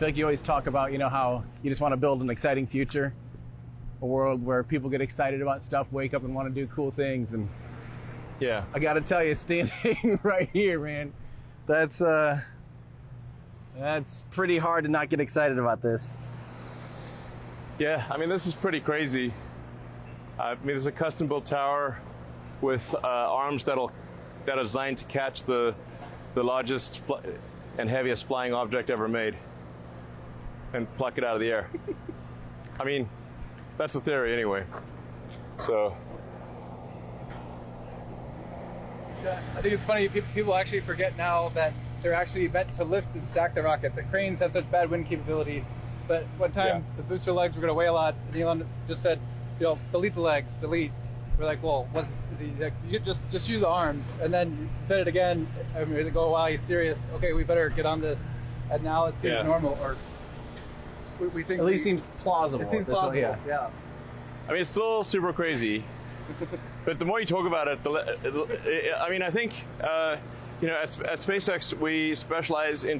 feel like you always talk about, how you just want to build an exciting future, a world where people get excited about stuff, wake up and want to do cool things. And yeah, I got to tell you, standing right here, man, that's pretty hard to not get excited about this. Yeah, I mean, this is pretty crazy. I mean, there's a custom-built tower with arms that are designed to catch the largest and heaviest flying object ever made and pluck it out of the air. I mean, that's the theory anyway. So. Yeah, I think it's funny, people actually forget now that they're actually meant to lift and stack the rocket. The cranes have such bad wind capability. But one time, the booster legs were going to weigh a lot, and Elon just said, delete the legs, delete. We're like, well, what's like, you just use the arms. And then he said it again, and we go, wow, he's serious. Okay, we better get on this. And now it seems normal, or we think... At least seems plausible. It seems plausible, yeah. I mean, it's still super crazy, but the more you talk about it, I mean, I think, at SpaceX, we specialize in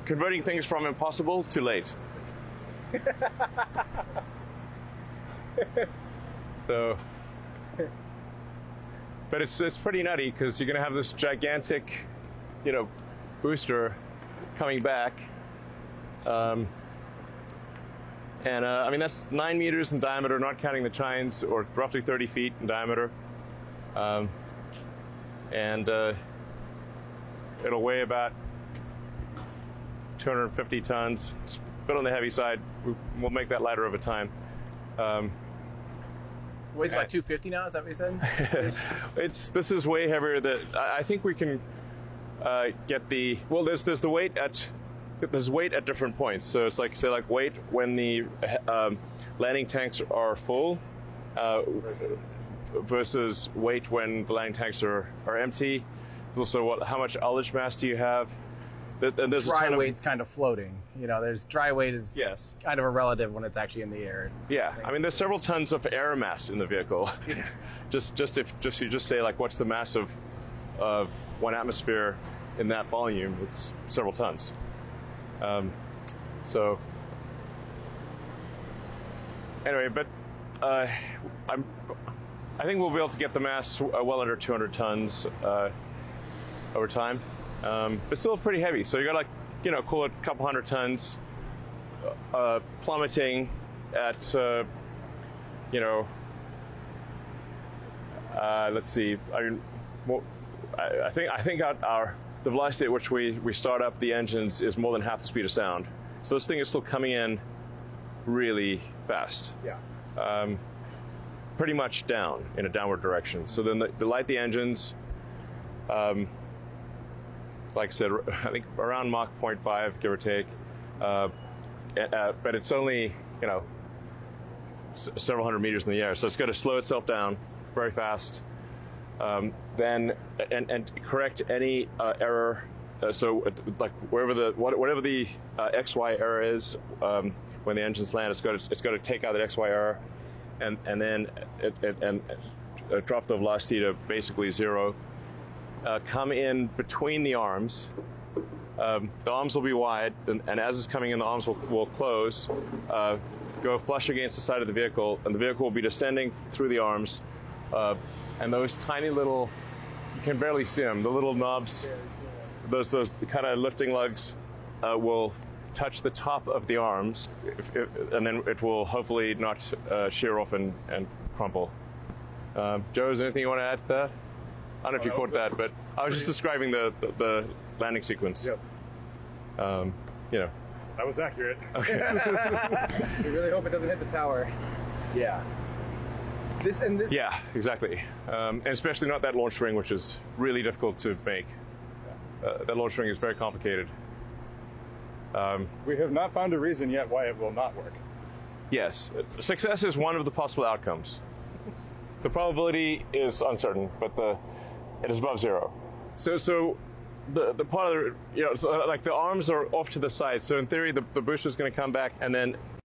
converting things from impossible to late. So, but it's pretty nutty because you're going to have this gigantic, booster coming back. I mean, that's 9 meters in diameter, not counting the chines, or roughly 30 feet in diameter. It'll weigh about 250 tons. It's a bit on the heavy side. We'll make that lighter over time. Weighs about 250 now, is that what you said? This is way heavier than I think we can get the, well, there's the weight at, there's weight at different points. So it's like, say, like weight when the landing tanks are full versus weight when the landing tanks are empty. There's also how much ullage mass do you have? And there's dry weight's kind of floating. There's dry weight is yes, kind of a relative when it's actually in the air. Yeah, I mean, there's several tons of air mass in the vehicle. just you just say, like, what's the mass of one atmosphere in that volume? It's several tons. So anyway, but I think we'll be able to get the mass well under 200 tons over time. But still pretty heavy. So you got, like, call it a couple hundred tons, plummeting at, let's see. I think the velocity at which we start up the engines is more than half the speed of sound. So this thing is still coming in really fast. Yeah. Pretty much down in a downward direction. So then the light the engines. Like I said, I think around Mach 0.5, give or take. But it's only, several hundred meters in the air. So it's going to slow itself down very fast. Then correct any error. So like whatever the XY error is when the engines land, it's going to take out that XY error and then drop the velocity to basically zero. Come in between the arms. The arms will be wide, and as it's coming in, the arms will close, go flush against the side of the vehicle, and the vehicle will be descending through the arms. And those tiny little, you can barely see them, the little knobs, those kind of lifting lugs will touch the top of the arms, and then it will hopefully not shear off and crumple. Joe, is there anything you want to add to that? I don't know if you caught that, but I was just describing the landing sequence. Yep. That was accurate. Okay. We really hope it doesn't hit the tower. Yeah. Yeah, exactly. And especially not that launch ring, which is really difficult to make. That launch ring is very complicated. We have not found a reason yet why it will not work. Yes. Success is one of the possible outcomes. The probability is uncertain, but it is above zero. So the part of the, like the arms are off to the side. So in theory, the booster is going to come back and then